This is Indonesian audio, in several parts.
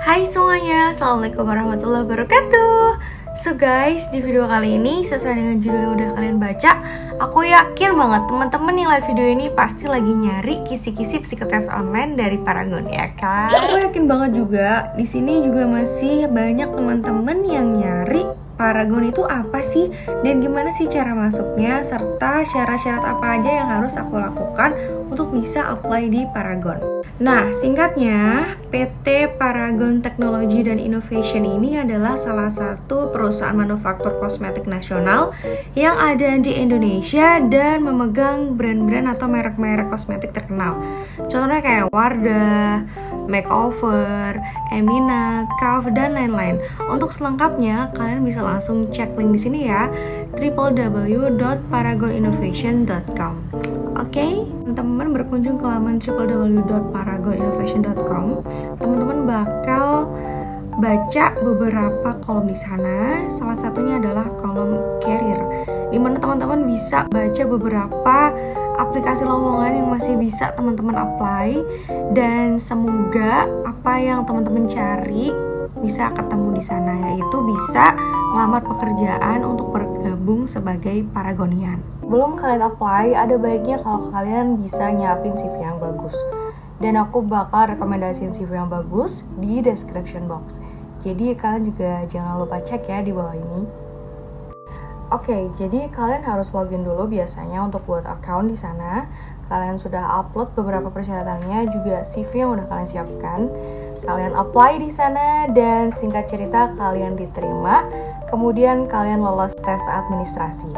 Hai semuanya, Assalamualaikum warahmatullahi wabarakatuh. So guys, di video kali ini sesuai dengan judul yang udah kalian baca, aku yakin banget teman-teman yang live video ini pasti lagi nyari kisi-kisi psikotes online dari Paragon, ya kan? Aku yakin banget juga di sini juga masih banyak teman-teman yang nyari Paragon itu apa sih, dan gimana sih cara masuknya, serta syarat-syarat apa aja yang harus aku lakukan untuk bisa apply di Paragon. Nah, singkatnya, PT Paragon Technology dan Innovation ini adalah salah satu perusahaan manufaktur kosmetik nasional yang ada di Indonesia dan memegang brand-brand atau merek-merek kosmetik terkenal. Contohnya kayak Wardah, Makeover, Emina, Kaf, dan lain-lain. Untuk selengkapnya, kalian bisa langsung cek link di sini ya, www.paragoninnovation.com. Oke, teman-teman berkunjung ke laman www.paragoninnovation.com, teman-teman bakal baca beberapa kolom di sana. Salah satunya adalah kolom career, di mana teman-teman bisa baca beberapa aplikasi lowongan yang masih bisa teman-teman apply, dan semoga apa yang teman-teman cari bisa ketemu di sana, yaitu bisa melamar pekerjaan untuk bergabung sebagai Paragonian. Belum kalian apply, ada baiknya kalau kalian bisa nyiapin CV yang bagus. Dan aku bakal rekomendasiin CV yang bagus di description box. Jadi kalian juga jangan lupa cek ya di bawah ini. Oke, jadi kalian harus login dulu biasanya untuk buat account di sana. Kalian sudah upload beberapa persyaratannya, juga CV yang udah kalian siapkan. Kalian apply di sana dan singkat cerita kalian diterima. Kemudian kalian lolos tes administrasi.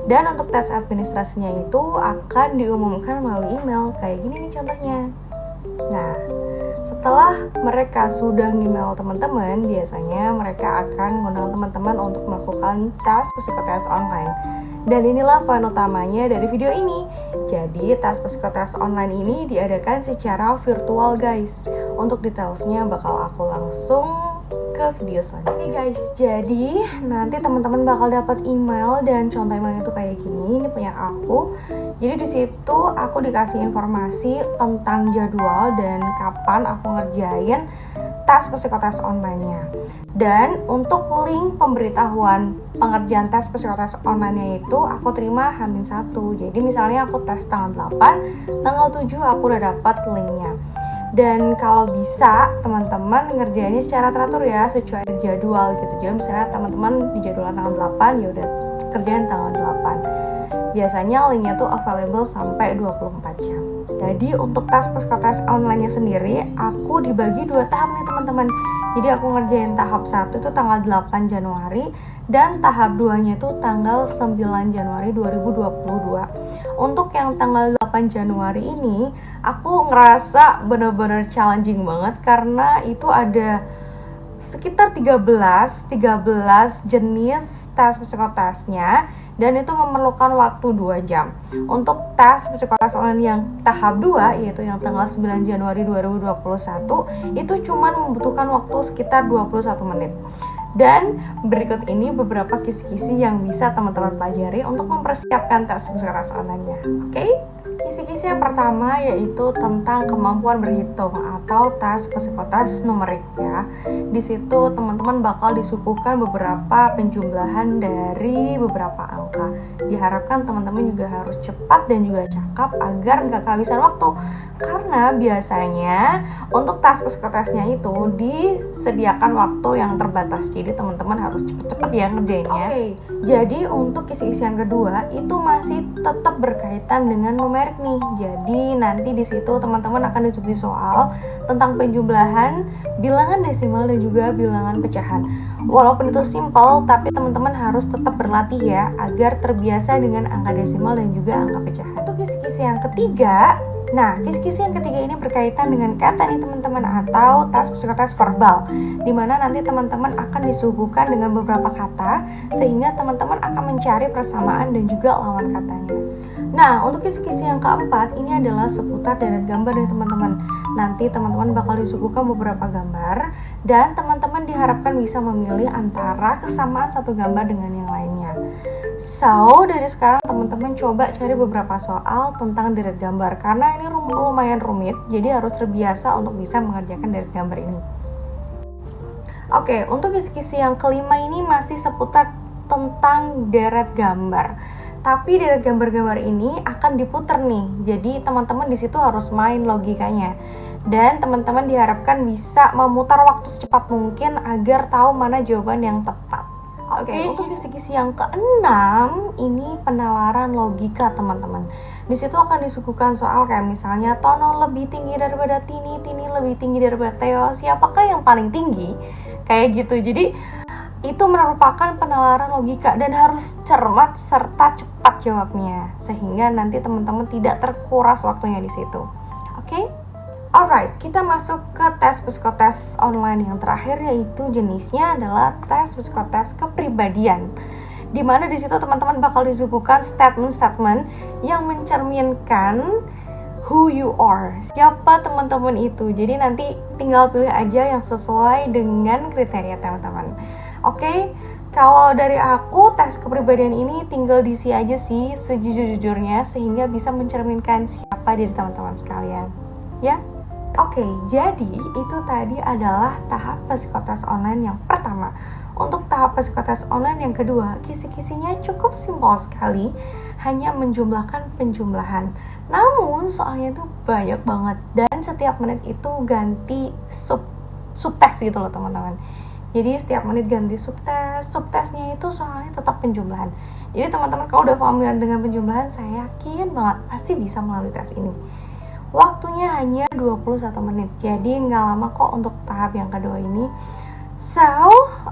Dan untuk tes administrasinya itu akan diumumkan melalui email. Kayak gini nih contohnya. Nah, setelah mereka sudah email teman-teman, biasanya mereka akan mengundang teman-teman untuk melakukan tes psikotes online. Dan inilah poin utamanya dari video ini. Jadi, tes psikotes online ini diadakan secara virtual guys. Untuk detailsnya bakal aku langsung ke video selanjutnya. Oke guys, jadi nanti teman-teman bakal dapat email, dan contoh emailnya tuh kayak gini. Ini punya aku. Jadi di situ aku dikasih informasi tentang jadwal dan kapan aku ngerjain tes psikotes online-nya. Dan untuk link pemberitahuan pengerjaan tes psikotes online-nya itu aku terima H-1. Jadi misalnya aku tes tanggal 8, tanggal 7 aku udah dapat linknya. Dan kalau bisa teman-teman ngerjainnya secara teratur ya, sesuai jadwal gitu. Jadi misalnya teman-teman di jadwal tanggal 8, ya udah kerjain tanggal 8. Biasanya linknya tuh available sampai 24 jam. Jadi untuk tes psikotes online-nya sendiri, aku dibagi 2 tahap nih teman-teman. Jadi aku ngerjain tahap 1 itu tanggal 8 Januari, dan tahap 2-nya itu tanggal 9 Januari 2022. Untuk yang tanggal 8 Januari ini, aku ngerasa bener-bener challenging banget, karena itu ada sekitar 13 jenis tes psikotesnya, dan itu memerlukan waktu 2 jam. Untuk tes psikotes online yang tahap 2, yaitu yang tanggal 9 Januari 2021, itu cuma membutuhkan waktu sekitar 21 menit. Dan berikut ini beberapa kisi-kisi yang bisa teman-teman pelajari untuk mempersiapkan tes psikotes online-nya. Oke? Kisi-kisi yang pertama yaitu tentang kemampuan berhitung atau tes psikotes numerik ya. Di situ teman-teman bakal disuguhkan beberapa penjumlahan dari beberapa angka. Diharapkan teman-teman juga harus cepat dan juga cakap agar nggak kehabisan waktu. Karena biasanya untuk tes psikotesnya itu disediakan waktu yang terbatas. Jadi teman-teman harus cepet-cepet ya ngerjainnya. Oke, jadi untuk kisi-kisi yang kedua itu masih tetap berkaitan dengan numerik nih. Jadi nanti di situ teman-teman akan disuguhi soal tentang penjumlahan, bilangan desimal, dan juga bilangan pecahan. Walaupun itu simple, tapi teman-teman harus tetap berlatih ya agar terbiasa dengan angka desimal dan juga angka pecahan. Untuk kisi-kisi yang ketiga, nah, kisi-kisi yang ketiga ini berkaitan dengan kata nih teman-teman, atau tes psikotes verbal, dimana nanti teman-teman akan disuguhkan dengan beberapa kata, sehingga teman-teman akan mencari persamaan dan juga lawan katanya. Nah, untuk kisi-kisi yang keempat, ini adalah seputar deret gambar nih teman-teman. Nanti teman-teman bakal disuguhkan beberapa gambar, dan teman-teman diharapkan bisa memilih antara kesamaan satu gambar dengan yang lainnya. So, dari sekarang teman-teman coba cari beberapa soal tentang deret gambar, karena ini lumayan rumit, jadi harus terbiasa untuk bisa mengerjakan deret gambar ini. Oke, untuk kisi-kisi yang kelima ini masih seputar tentang deret gambar. Tapi deret gambar-gambar ini akan diputar nih. Jadi teman-teman di situ harus main logikanya. Dan teman-teman diharapkan bisa memutar waktu secepat mungkin agar tahu mana jawaban yang tepat. Oke, untuk kisi-kisi yang keenam ini penalaran logika teman-teman. Di situ akan disuguhkan soal kayak misalnya Tono lebih tinggi daripada Tini, Tini lebih tinggi daripada Theo, siapakah yang paling tinggi? Kayak gitu. Jadi itu merupakan penalaran logika dan harus cermat serta cepat jawabnya sehingga nanti teman-teman tidak terkuras waktunya di situ. Oke? Alright, kita masuk ke tes psikotes online yang terakhir, yaitu jenisnya adalah tes psikotes kepribadian. Dimana di situ teman-teman bakal disuguhkan statement-statement yang mencerminkan who you are, siapa teman-teman itu. Jadi nanti tinggal pilih aja yang sesuai dengan kriteria teman-teman. Oke, kalau dari aku tes kepribadian ini tinggal diisi aja sih sejujur-jujurnya sehingga bisa mencerminkan siapa diri teman-teman sekalian. Ya? Oke, jadi itu tadi adalah tahap psikotes online yang pertama. Untuk tahap psikotes online yang kedua, kisi-kisinya cukup simpel sekali, hanya menjumlahkan penjumlahan. Namun soalnya itu banyak banget dan setiap menit itu ganti subtes gitu loh teman-teman. Jadi setiap menit ganti subtesnya itu soalnya tetap penjumlahan. Jadi teman-teman kalau udah familiar dengan penjumlahan, saya yakin banget pasti bisa melalui tes ini. Waktunya hanya 21 menit, jadi nggak lama kok untuk tahap yang kedua ini. So,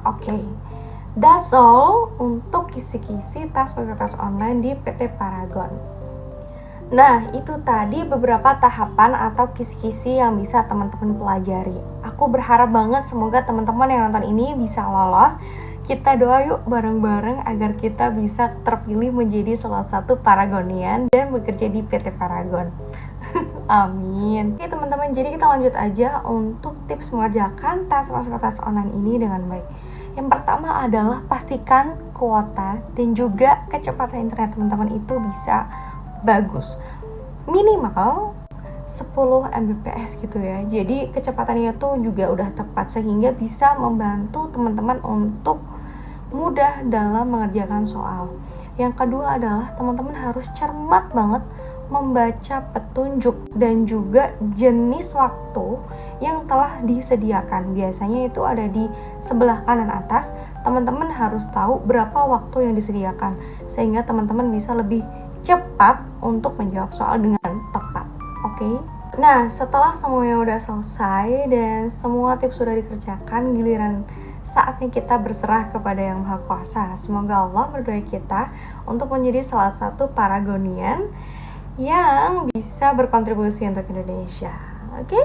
okay, that's all untuk kisi-kisi tes psikotes online di PT Paragon. Nah, itu tadi beberapa tahapan atau kisi-kisi yang bisa teman-teman pelajari. Aku berharap banget semoga teman-teman yang nonton ini bisa lolos. Kita doa yuk bareng-bareng agar kita bisa terpilih menjadi salah satu Paragonian dan bekerja di PT Paragon. Amin. Oke teman-teman, jadi kita lanjut aja untuk tips mengerjakan tes psikotes online ini dengan baik. Yang pertama adalah pastikan kuota dan juga kecepatan internet teman-teman itu bisa bagus. Minimal 10 Mbps gitu ya. Jadi kecepatannya tuh juga udah tepat sehingga bisa membantu teman-teman untuk mudah dalam mengerjakan soal. Yang kedua adalah teman-teman harus cermat banget membaca petunjuk dan juga jenis waktu yang telah disediakan. Biasanya itu ada di sebelah kanan atas. Teman-teman harus tahu berapa waktu yang disediakan sehingga teman-teman bisa lebih cepat untuk menjawab soal dengan tepat. Oke? Nah, setelah semuanya udah selesai dan semua tips sudah dikerjakan, giliran saatnya kita berserah kepada Yang Maha Kuasa. Semoga Allah berdoa kita untuk menjadi salah satu Paragonian yang bisa berkontribusi untuk Indonesia. Oke?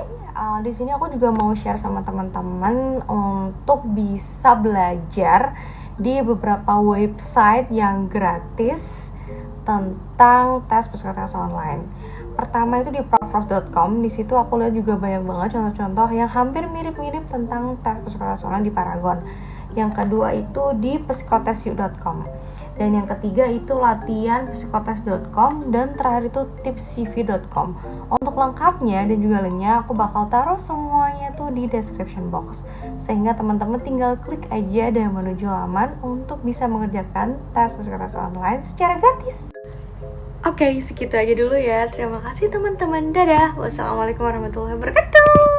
Di sini aku juga mau share sama teman-teman untuk bisa belajar di beberapa website yang gratis tentang tes psikotes online. Pertama itu di profros.com. Di situ aku lihat juga banyak banget contoh-contoh yang hampir mirip-mirip tentang tes psikotes online di Paragon. Yang kedua itu di psikotesyu.com. Dan yang ketiga itu latihanpsikotes.com dan terakhir itu tipscv.com. Untuk lengkapnya dan juga linknya aku bakal taruh semuanya tuh di description box. Sehingga teman-teman tinggal klik aja dan menuju laman untuk bisa mengerjakan tes psikotes online secara gratis. Oke, segitu aja dulu ya. Terima kasih teman-teman. Dadah. Wassalamualaikum warahmatullahi wabarakatuh.